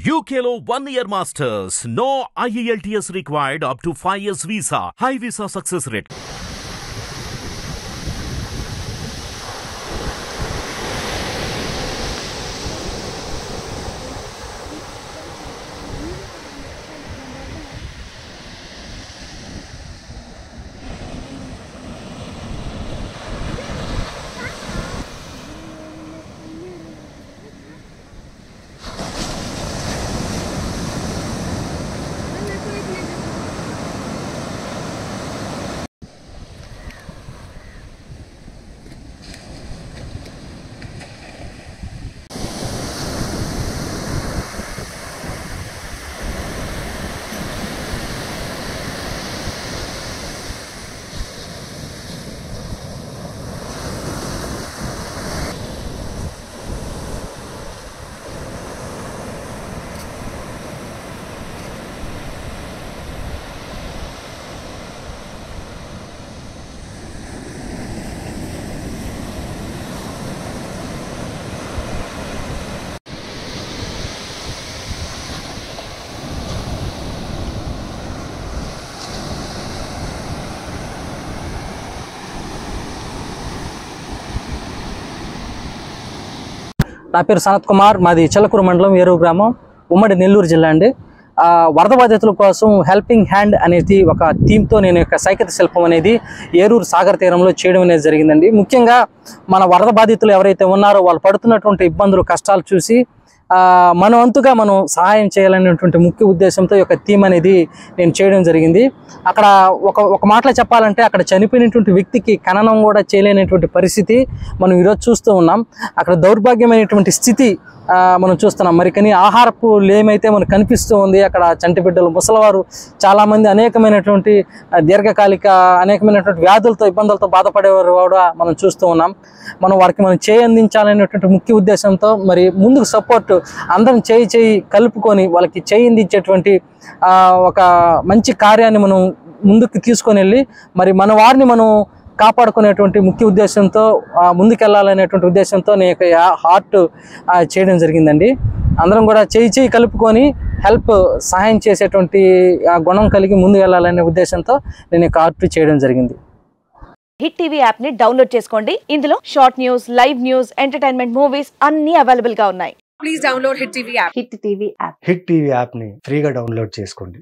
UKLO 1 year masters. No IELTS required up to 5 years visa. High visa success rate. నా పేరు సనత్ కుమార్, మాది చిలకూరు మండలం, ఏరూరు గ్రామం, ఉమ్మడి నెల్లూరు జిల్లా అండి. వరద బాధితుల కోసం హెల్పింగ్ హ్యాండ్ అనేది ఒక థీమ్తో నేను యొక్క సైకత శిల్పం అనేది ఏరూరు సాగర్ తీరంలో చేయడం అనేది జరిగిందండి. ముఖ్యంగా మన వరద బాధితులు ఎవరైతే ఉన్నారో వాళ్ళు పడుతున్నటువంటి ఇబ్బందులు, కష్టాలు చూసి మన వంతుగా మనం సహాయం చేయాలనేటువంటి ముఖ్య ఉద్దేశంతో ఈ యొక్క థీమ్ అనేది నేను చేయడం జరిగింది. అక్కడ ఒక మాటలో చెప్పాలంటే అక్కడ చనిపోయినటువంటి వ్యక్తికి ఖననం కూడా చేయలేనటువంటి పరిస్థితి మనం ఈరోజు చూస్తూ ఉన్నాం. అక్కడ దౌర్భాగ్యమైనటువంటి స్థితి మనం చూస్తున్నాం. మరి కానీ ఆహారపు లేమైతే మనకు కనిపిస్తూ ఉంది. అక్కడ చంటి బిడ్డలు, ముసలివారు చాలామంది అనేకమైనటువంటి దీర్ఘకాలిక అనేకమైనటువంటి వ్యాధులతో, ఇబ్బందులతో బాధపడేవారు కూడా మనం చూస్తూ ఉన్నాం. మనం వారికి మనం చేయి అందించాలనేటువంటి ముఖ్య ఉద్దేశంతో మరి ముందుకు సపోర్ట్ అందరం చేయి కలుపుకొని వాళ్ళకి చేయి అందించేటువంటి ఒక మంచి కార్యాన్ని మనం ముందుకు తీసుకొని వెళ్ళి మరి మన వారిని మనం కాపాడుకునేటువంటి ముఖ్య ఉద్దేశంతో ముందుకెళ్ళాలనేటువంటి ఉద్దేశంతో నేను హార్ట్ చేయడం జరిగిందండి. అందరం కూడా చేయి కలుపుకొని సహాయం చేసేటువంటి గుణం కలిగి ముందు వెళ్ళాలనే ఉద్దేశంతో నేను హార్ట్ చేయడం జరిగింది. హిట్ టీవీ యాప్ ని డౌన్లోడ్ చేసుకోండి. ఇందులో short news, live news, entertainment movies అన్ని అవైలబుల్ గా ఉన్నాయి. Please download hit TV app. Hit TV app ని ఫ్రీగా డౌన్లోడ్ చేసుకోండి.